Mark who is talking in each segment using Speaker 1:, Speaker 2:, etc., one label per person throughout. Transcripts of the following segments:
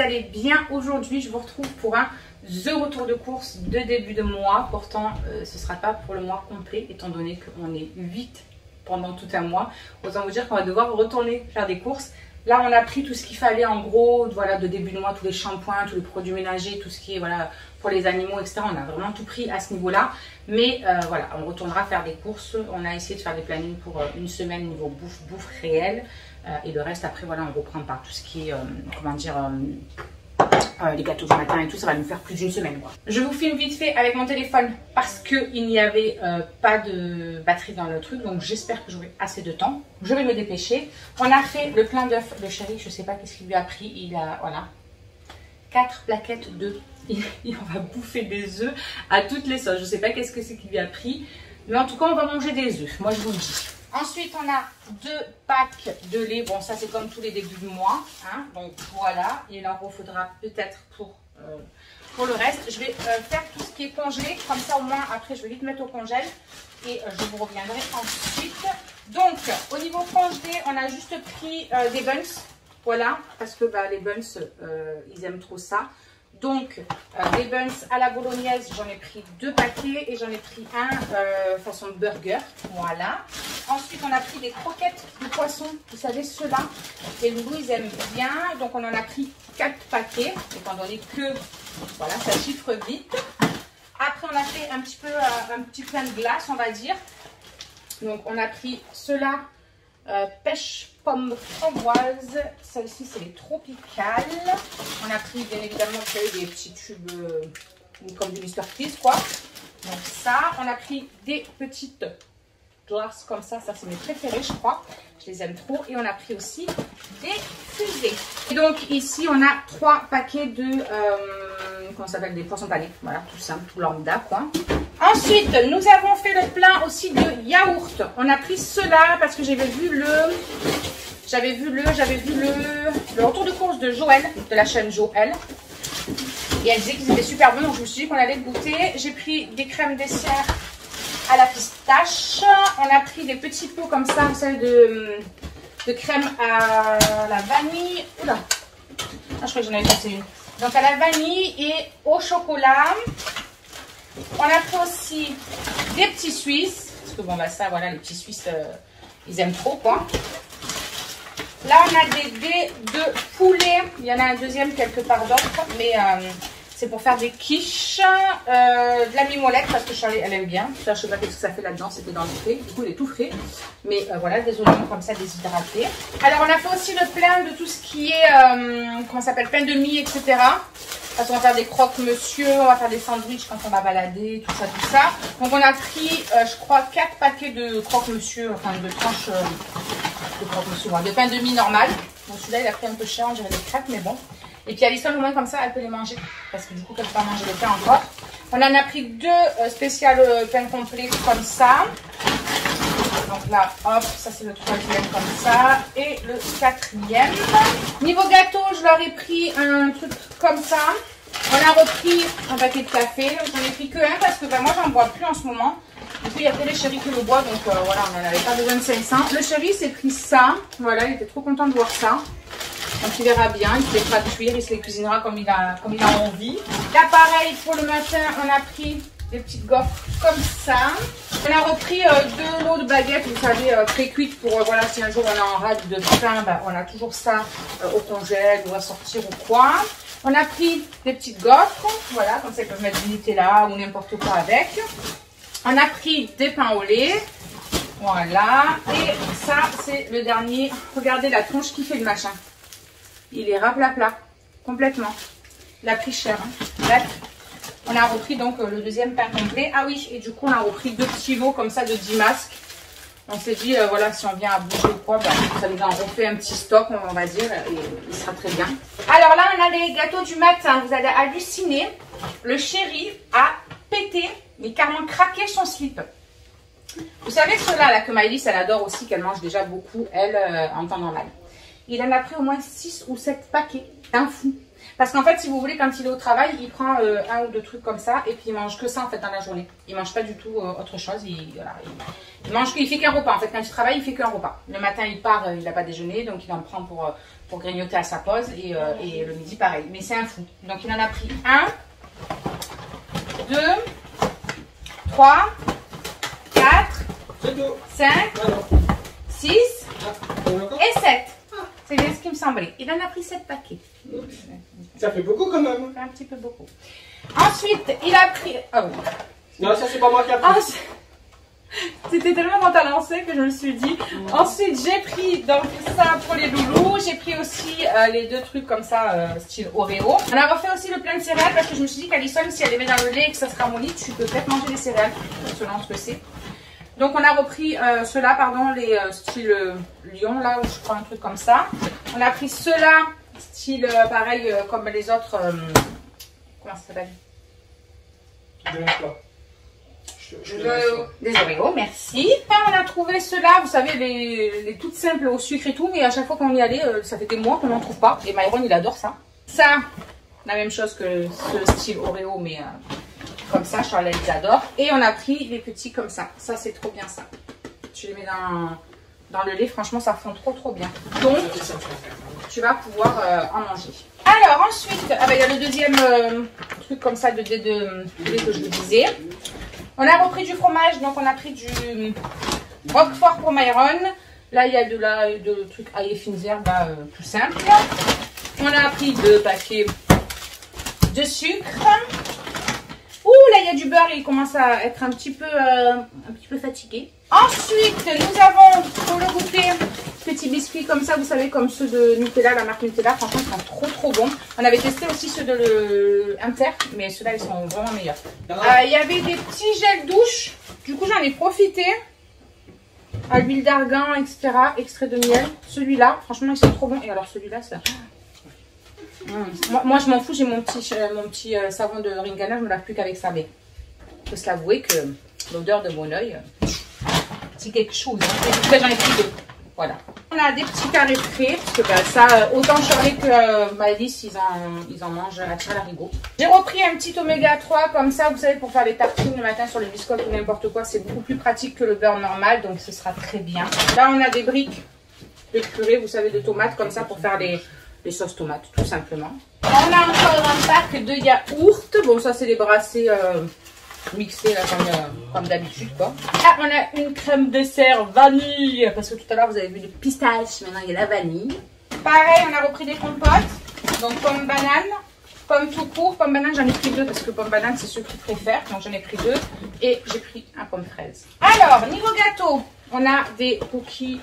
Speaker 1: vous allez bien. Aujourd'hui, je vous retrouve pour un The Retour de course de début de mois. Pourtant, ce ne sera pas pour le mois complet, étant donné qu'on est 8 pendant tout un mois. Autant vous dire qu'on va devoir retourner faire des courses. Là, on a pris tout ce qu'il fallait en gros, voilà, de début de mois, tous les shampoings, tous les produits ménagers, tout ce qui est voilà, pour les animaux, etc. On a vraiment tout pris à ce niveau-là. Mais voilà, on retournera faire des courses. On a essayé de faire des plannings pour une semaine niveau bouffe réelle. Et le reste, après, voilà, on reprend par tout ce qui est, comment dire, les gâteaux du matin et tout. Ça va nous faire plus d'une semaine, quoi. Je vous filme vite fait avec mon téléphone parce qu'il n'y avait pas de batterie dans le truc. Donc, j'espère que j'aurai assez de temps. Je vais me dépêcher. On a fait le plein d'œufs. Le chéri, je ne sais pas qu'est-ce qu'il lui a pris. Il a, voilà, 4 plaquettes d'œufs. On va bouffer des œufs à toutes les sauces. Je ne sais pas qu'est-ce que c'est qu'il lui a pris. Mais en tout cas, on va manger des œufs. Moi, je vous le dis. Ensuite, on a 2 packs de lait. Bon, ça, c'est comme tous les débuts du mois. Hein. Donc, voilà. Il en refaudra peut-être pour le reste. Je vais faire tout ce qui est congelé. Comme ça, au moins, après, je vais vite mettre au congèle. Et je vous reviendrai ensuite. Donc, au niveau congelé, on a juste pris des buns. Voilà. Parce que bah, les buns, ils aiment trop ça. Donc, des buns à la bolognaise, j'en ai pris 2 paquets et j'en ai pris un façon burger. Voilà. Ensuite, on a pris des croquettes de poisson. Vous savez, ceux-là, les loulous, ils aiment bien. Donc, on en a pris 4 paquets, étant donné que, voilà, ça chiffre vite. Après, on a fait un petit plein de glace, on va dire. Donc, on a pris ceux-là, pêche pomme framboise. Celle-ci, c'est les tropicales. On a pris, bien évidemment, des petits tubes comme du Mr. Freeze, quoi. Donc, ça. On a pris des petites glaces comme ça. Ça, c'est mes préférés, je crois. Je les aime trop. Et on a pris aussi des fusées. Et donc, ici, on a 3 paquets de... comment ça s'appelle, des poissons panés. Voilà, tout simple, tout lambda, quoi. Ensuite, nous avons fait le plein aussi de yaourt. On a pris cela parce que j'avais vu le retour de course de Joël, de la chaîne Joël. Et elle disait qu'ils étaient super bons, donc je me suis dit qu'on allait le goûter. J'ai pris des crèmes dessert à la pistache. On a pris des petits pots comme ça, vous savez, de crème à la vanille. Oula, ah, je crois que j'en avais passé une. Donc à la vanille et au chocolat. On a pris aussi des petits Suisses. Parce que bon, bah ça, voilà, les petits Suisses, ils aiment trop, quoi. Là, on a des dés de poulet. Il y en a un deuxième quelque part d'autre. Mais c'est pour faire des quiches. De la mimolette, parce que Charlie, elle aime bien. Ça, je sais pas ce que ça fait là-dedans. C'était dans le frais. Du coup, il est tout frais. Mais voilà, des oignons comme ça, déshydratés. Alors, on a fait aussi le plein de tout ce qui est, comment ça s'appelle, pain de mie, etc. Parce qu'on va faire des croque-monsieur, on va faire des sandwichs quand on va balader, tout ça. Donc on a pris, je crois, 4 paquets de croque-monsieur, enfin de tranches de croque-monsieur, de pain de mie normal. Bon, celui-là, il a pris un peu cher, on dirait des crêpes, mais bon. Et puis Alison, au moins comme ça, elle peut les manger. Parce que du coup, elle ne peut pas manger les pains encore. On en a pris 2 spéciales pains complets comme ça. Donc là, hop, ça c'est le 3e comme ça. Et le 4e. Niveau gâteau, je leur ai pris un truc comme ça. On a repris un paquet de café. J'en ai pris que un parce que ben, moi, j'en bois plus en ce moment. Du coup, il y a que les chéris qui le boivent. Donc voilà, on n'en avait pas besoin de 500. Le chéri s'est pris ça. Voilà, il était trop content de voir ça. Donc il verra bien, il se les fera cuire, il se les cuisinera comme il a envie. Là, pareil, pour le matin, on a pris des petites gaufres comme ça. On a repris 2 lots de baguettes, vous savez, pré-cuites pour, voilà, si un jour on a en rade de pain, ben, on a toujours ça au congèle, on va sortir ou quoi. On a pris des petites gaufres, voilà, comme ça ils peuvent mettre du Nutella ou n'importe quoi avec. On a pris des pains au lait, voilà. Et ça, c'est le dernier. Regardez la tronche qui fait le machin. Il est raplapla, complètement. Il a pris cher, hein. Bref. On a repris donc le 2e pain complet. Ah oui, et du coup, on a repris 2 petits lots comme ça de 10 masques. On s'est dit, voilà, si on vient à bouger ou quoi, bah, ça nous en refait un petit stock, on va dire, et il sera très bien. Alors là, on a les gâteaux du matin. Vous allez halluciner. Le chéri a pété, mais carrément craqué son slip. Vous savez, ceux-là, là, que Maëlys, elle adore aussi, qu'elle mange déjà beaucoup, elle, en temps normal. Il en a pris au moins 6 ou 7 paquets. Un fou. Parce qu'en fait, si vous voulez, quand il est au travail, il prend 1 ou 2 trucs comme ça et puis il mange que ça en fait dans la journée. Il mange pas du tout autre chose. Voilà, il mange il fait qu'un repas. En fait, quand il travaille, il fait qu'un repas. Le matin, il part, il n'a pas déjeuné, donc il en prend pour grignoter à sa pause et le midi pareil. Mais c'est un fou. Donc il en a pris 1, 2, 3, 4, 5, 6 et 7. C'est bien ce qui me semblait. Il en a pris 7 paquets.
Speaker 2: Ça fait beaucoup quand même.
Speaker 1: Un petit peu beaucoup. Ensuite, il a pris... Oh.
Speaker 2: Non, ça c'est pas moi qui a pris.
Speaker 1: C'était tellement dans ta lancée que je me suis dit. Ensuite, j'ai pris donc ça pour les loulous. J'ai pris aussi les 2 trucs comme ça, style Oreo. On a refait aussi le plein de céréales parce que je me suis dit qu'Alison, si elle les met dans le lait et que ça se ramollit, tu peux peut-être manger des céréales selon ce que c'est. Donc on a repris ceux-là, pardon, les style Lion là, ou je crois un truc comme ça. On a pris ceux-là, style pareil comme les autres. Comment ça s'appelle? Des Oreos, merci. On a trouvé ceux-là, vous savez, les toutes simples au sucre et tout, mais à chaque fois qu'on y allait, ça fait des mois qu'on n'en trouve pas. Et Myron, il adore ça. Ça, la même chose que ce style Oreo, mais comme ça, Charlotte, ils adorent. Et on a pris les petits comme ça. Ça, c'est trop bien ça. Tu les mets dans le lait, franchement, ça fond trop bien. Donc, tu vas pouvoir en manger. Alors, ensuite, il y a le deuxième truc comme ça de lait que je vous disais. On a repris du fromage, donc on a pris du Roquefort pour Myron. Là, il y a de trucs ail et fines herbes tout simple. On a pris 2 paquets de sucre. Ouh, là, il y a du beurre et il commence à être un petit peu fatigué. Ensuite, nous avons, pour le goûter, petits biscuits comme ça, vous savez, comme ceux de Nutella, la marque Nutella. Franchement, ils sont trop bons. On avait testé aussi ceux de Inter, mais ceux-là, ils sont vraiment meilleurs. Il y avait des petits gels douche. Du coup, j'en ai profité. À l'huile d'argan, etc. Extrait de miel. Celui-là, franchement, ils sont trop bons. Et alors, celui-là, ça... Moi, je m'en fous. J'ai mon petit savon de Ringana. Je me lave plus qu'avec ça. Mais il faut se l'avouer que l'odeur de mon œil, c'est quelque chose. Hein. J'en ai pris 2. Voilà. On a des petits carrés frais, parce que ça, autant Charlie que Malice, ils en mangent à tirer l'arigot. J'ai repris un petit oméga 3 comme ça, vous savez, pour faire les tartines le matin sur les biscottes ou n'importe quoi. C'est beaucoup plus pratique que le beurre normal, donc ce sera très bien. Là, on a des briques de purée, vous savez, de tomates comme ça pour faire les sauces tomates, tout simplement. On a encore un pack de yaourt. Bon, ça, c'est les brassés... mixé là comme d'habitude quoi. Ah, on a une crème dessert vanille parce que tout à l'heure vous avez vu les pistaches, maintenant il y a la vanille. Pareil, on a repris des compotes, donc pomme banane, pomme tout court. Pomme banane, j'en ai pris 2 parce que pomme banane c'est ceux qui préfèrent, donc j'en ai pris 2 et j'ai pris un pomme fraise. Alors niveau gâteau, on a des cookies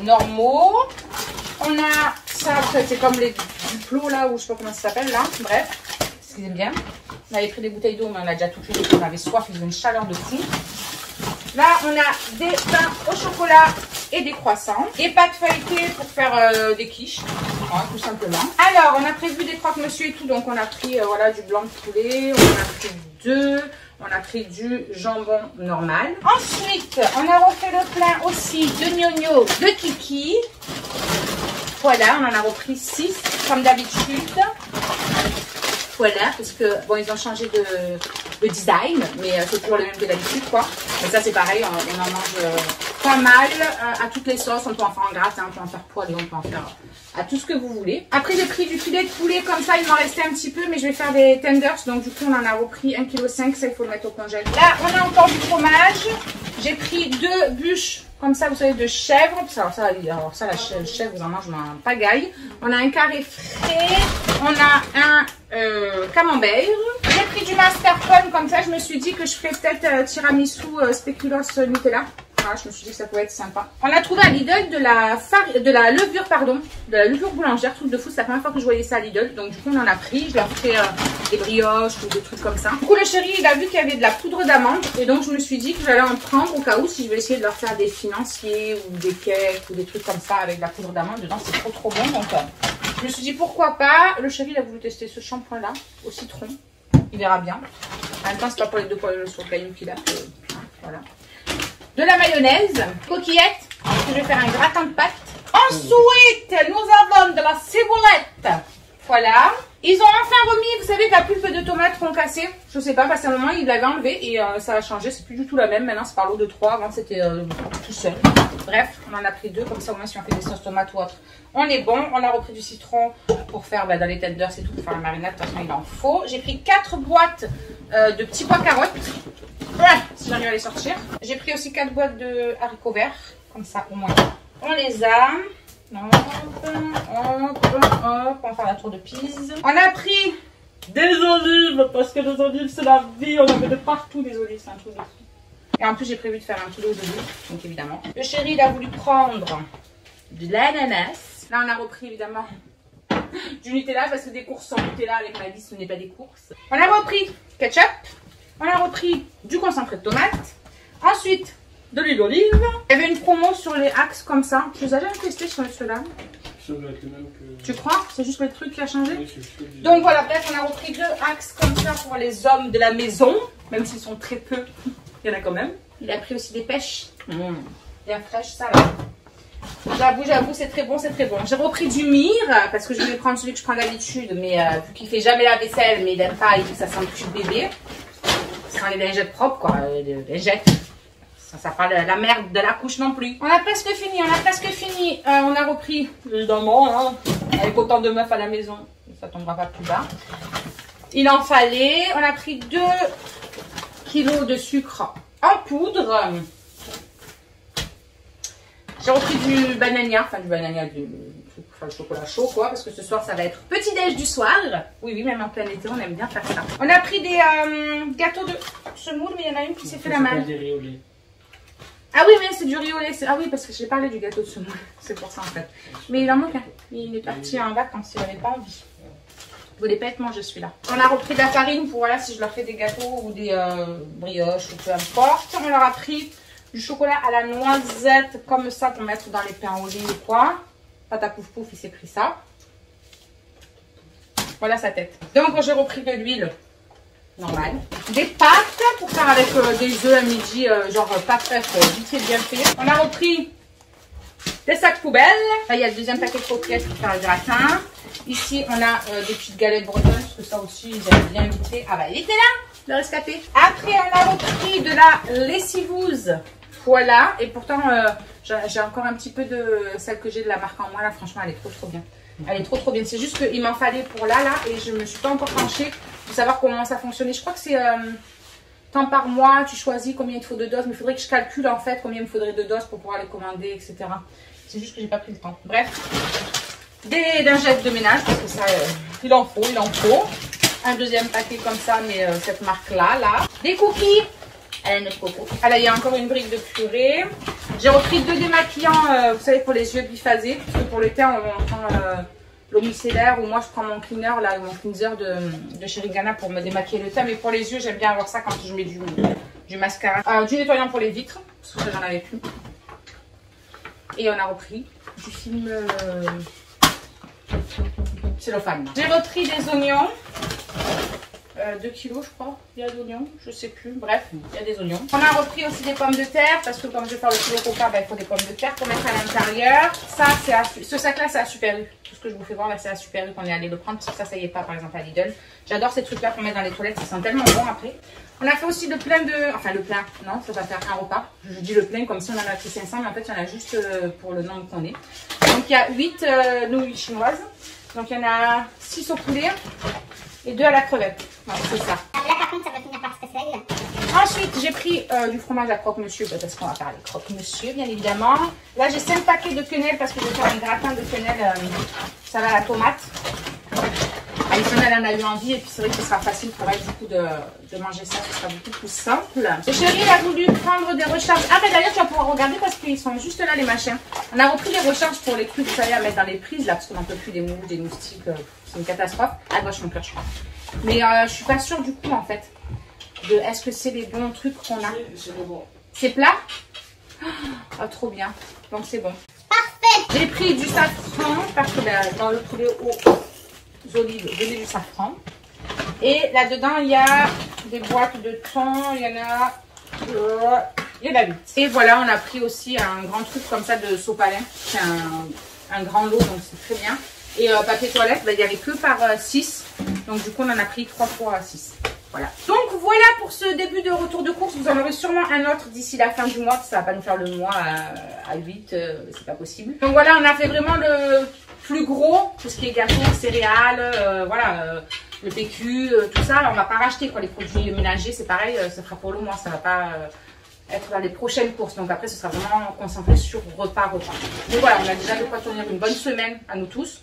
Speaker 1: normaux, on a ça, c'est comme les duplos là, ou je sais pas comment ça s'appelle là, bref, ce qu'ils aiment bien. On avait pris des bouteilles d'eau, mais on a déjà tout fait, on avait soif, il faisait une chaleur de fou. Là, on a des pains au chocolat et des croissants. Et pâte feuilletée pour faire des quiches, voilà, tout simplement. Alors, on a prévu des croque-monsieur et tout, donc on a pris voilà, du blanc de poulet, on en a pris 2, on a pris du jambon normal. Ensuite, on a refait le plein aussi de gnognos de Kiki. Voilà, on en a repris 6, comme d'habitude. Voilà, parce que bon, ils ont changé de design, mais c'est toujours le même que d'habitude quoi. Mais ça c'est pareil, on en mange pas mal à toutes les sauces. On peut en faire en gratin, on peut en faire poêlé, on peut en faire à tout ce que vous voulez. Après j'ai pris du filet de poulet comme ça, il m'en restait un petit peu, mais je vais faire des tenders, donc du coup on en a repris 1,5 kg, ça il faut le mettre au congèle. Là on a encore du fromage, j'ai pris 2 bûches comme ça, vous savez, de chèvre. Alors ça la chèvre, vous en mangez en pagaille. On a un carré frais, on a un camembert. J'ai pris du mascarpone comme ça, je me suis dit que je ferais peut-être tiramisu spéculoos Nutella. Voilà, je me suis dit que ça pouvait être sympa. On a trouvé à Lidl de la levure boulangère, truc de fou, c'est la première fois que je voyais ça à Lidl. Donc du coup on en a pris, je leur fais des brioches ou des trucs comme ça. Du coup le chéri il a vu qu'il y avait de la poudre d'amande et donc je me suis dit que j'allais en prendre au cas où si je vais essayer de leur faire des financiers ou des cakes ou des trucs comme ça avec de la poudre d'amande dedans, c'est trop bon. Donc je me suis dit pourquoi pas. Le chéri il a voulu tester ce shampoing là au citron, il verra bien. En même temps c'est pas pour les 2 poils sur le caillou qu'il a fait. Voilà. De la mayonnaise, coquillettes, je vais faire un gratin de pâtes. Ensuite, nous avons de la ciboulette Voilà. Ils ont enfin remis, vous savez, la pulpe de tomates qu'on cassait. Je sais pas, parce qu'à un moment, ils l'avaient enlevé et ça a changé. C'est plus du tout la même. Maintenant, c'est par l'eau de 3. Avant, c'était tout seul. Bref, on en a pris 2. Comme ça, au moins, si on fait des sauces tomates ou autre, on est bon. On a repris du citron pour faire dans les tenders, c'est tout, pour faire la marinade. De toute façon, il en faut. J'ai pris 4 boîtes de petits pois carottes. Si j'arrive à les sortir. J'ai pris aussi 4 boîtes de haricots verts. Comme ça, au moins, on les a. Hop, hop, hop, on va faire la tour de Pise. On a pris des olives, parce que les olives c'est la vie, on en met de partout des olives, c'est un truc de fou. Et en plus j'ai prévu de faire 1 kilo d'olives, donc évidemment. Le chéri il a voulu prendre de l'ananas. Là on a repris évidemment du Nutella, parce que des courses sans Nutella avec ma vie ce n'est pas des courses. On a repris ketchup, on a repris du concentré de tomate, ensuite de l'huile d'olive. Il y avait une promo sur les Axe comme ça. Je les ai jamais testés sur ceux-là.
Speaker 2: Ça doit être le même que...
Speaker 1: Tu crois? C'est juste le truc qui a changé?
Speaker 2: Oui,
Speaker 1: donc voilà, bref, on a repris 2 Axe comme ça pour les hommes de la maison. Même s'ils sont très peu, il y en a quand même. Il a pris aussi des pêches. Bien fraîches, ça là. J'avoue, c'est très bon, c'est très bon. J'ai repris du myrrhe, parce que je vais prendre celui que je prends d'habitude. Mais vu qu'il fait jamais la vaisselle, mais il aime pas, il dit que ça sent le cul de bébé. Sans les lingettes propres, quoi. Les lingettes. Ça pas la merde de la couche non plus. On a presque fini, on a repris, évidemment, hein, avec autant de meufs à la maison, ça tombera pas plus bas. Il en fallait. On a pris 2 kilos de sucre en poudre. J'ai repris du banania, le chocolat chaud quoi, parce que ce soir ça va être petit déj du soir. Oui, même en plein été, on aime bien faire ça. On a pris des gâteaux de semoule, mais il y en a une qui s'est fait la malle. Ah oui, mais c'est du riz au lait. Ah oui, parce que j'ai parlé du gâteau de semoule. C'est pour ça en fait. Mais il en manque un. Il est parti en vacances, il n'avait pas envie. Vous voulez pas être mangé celui-là. On a repris de la farine pour voilà, si je leur fais des gâteaux ou des brioches ou peu importe. On leur a pris du chocolat à la noisette comme ça pour mettre dans les pains au lait ou quoi. Pâte à pouf pouf, il s'est pris ça. Voilà sa tête. Donc j'ai repris de l'huile. Normal. Des pâtes pour faire avec des œufs à midi, genre pâtes vite fait bien fait. On a repris des sacs poubelles. Là, il y a le deuxième paquet de coquillettes pour faire le gratin. Ici, on a des petites galettes bretonnes, parce que ça aussi, ils avaient bien invité. Ah bah, il était là, le rescapé. Après, on a repris de la lessiveuse. Voilà. Et pourtant, j'ai encore un petit peu de celle que j'ai de la marque en moi. Là, franchement, elle est trop bien. Elle est trop bien. C'est juste qu'il m'en fallait pour là. Et je me suis pas encore penchée pour savoir comment ça fonctionnait. Je crois que c'est temps par mois. Tu choisis combien il te faut de doses. Mais il faudrait que je calcule en fait combien il me faudrait de doses pour pouvoir les commander, etc. C'est juste que j'ai pas pris le temps. Bref. Des lingettes de ménage parce que ça, il en faut. Un deuxième paquet comme ça, mais cette marque-là, là. Des cookies. Notre coco. Ah là, il y a encore une brique de purée. J'ai repris 2 démaquillants, vous savez, pour les yeux biphasés. Parce que pour le teint, on prend l'eau micellaire ou moi, je prends mon cleaner, là, mon cleanser de chez Rigana pour me démaquiller le teint. Mais pour les yeux, j'aime bien avoir ça quand je mets du mascara. Du nettoyant pour les vitres, parce que ça, j'en avais plus. Et on a repris du film cellophane. J'ai repris des oignons. 2 kilos je crois, il y a d'oignons, je sais plus, bref, il y a des oignons. On a repris aussi des pommes de terre, parce que comme je vais faire le kilo coca, ben, il faut des pommes de terre pour mettre à l'intérieur. Ça, c'est ce sac là, c'est à Super U. Tout ce que je vous fais voir là, c'est à Super U qu'on est allé le prendre, parce que ça y est pas par exemple à Lidl. J'adore ces trucs là pour mettre dans les toilettes, ça sent tellement bon après. On a fait aussi le plein de, enfin le plein, non, ça va faire un repas. Je dis le plein comme si on en a pris 500, mais en fait il y en a juste pour le nombre qu'on est. Donc il y a 8 nouilles chinoises, donc il y en a 6 au poulet et 2 à la crevette. Ouais, c'est ça.
Speaker 3: Là par contre ça va finir par se casser.
Speaker 1: Ensuite j'ai pris du fromage à croque-monsieur, parce qu'on va parler croque-monsieur bien évidemment. Là j'ai 5 paquets de quenelle parce que je vais faire un gratin de quenelle, ça va à la tomate. Elle en a eu envie et puis c'est vrai que ce sera facile pour elle du coup de manger ça, ce sera beaucoup plus simple. Le chéri a voulu prendre des recharges. Ah mais d'ailleurs tu vas pouvoir regarder parce qu'ils sont juste là les machins. On a repris les recharges pour les trucs, vous savez, à mettre dans les prises là parce qu'on n'en peut plus des mouches, des moustiques, c'est une catastrophe. À gauche mon cœur je crois. Mais je suis pas sûre du coup en fait de est-ce que c'est les bons trucs qu'on a.
Speaker 2: C'est bon.
Speaker 1: C'est plat? Ah trop bien, donc c'est bon.
Speaker 3: Parfait.
Speaker 1: J'ai pris du safran parce que dans le poulet aux olives, je mets du safran. Et là-dedans, il y a des boîtes de thon, il y en a 8. Et voilà, on a pris aussi un grand truc comme ça de sopalin. C'est un grand lot, donc c'est très bien. Et papier toilette, bah, il n'y avait que par 6. Donc du coup, on en a pris 3 fois 6. Voilà. Donc voilà pour ce début de retour de course. Vous en aurez sûrement un autre d'ici la fin du mois. Ça va pas nous faire le mois à 8. C'est pas possible. Donc voilà, on a fait vraiment le plus gros. Tout ce qui est gâteau, céréales, voilà. Le PQ, tout ça. On va pas racheter quoi. Les produits ménagers, c'est pareil. Ça sera pour le mois. Ça va pas... être dans les prochaines courses. Donc après, ce sera vraiment concentré sur repas. Donc voilà, on a déjà de quoi tenir une bonne semaine à nous tous.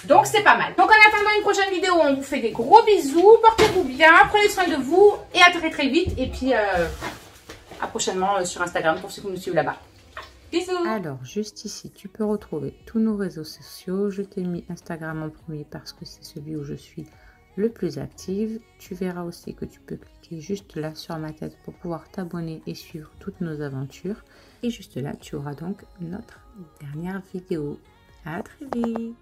Speaker 1: Donc c'est pas mal. Donc en attendant une prochaine vidéo, on vous fait des gros bisous. Portez-vous bien, prenez soin de vous et à très très vite. Et puis à prochainement sur Instagram pour ceux qui nous suivent là-bas. Bisous.
Speaker 4: Alors juste ici, tu peux retrouver tous nos réseaux sociaux. Je t'ai mis Instagram en premier parce que c'est celui où je suis le plus active. Tu verras aussi que tu peux cliquer juste là sur ma tête pour pouvoir t'abonner et suivre toutes nos aventures. Et juste là, tu auras donc notre dernière vidéo. À très vite.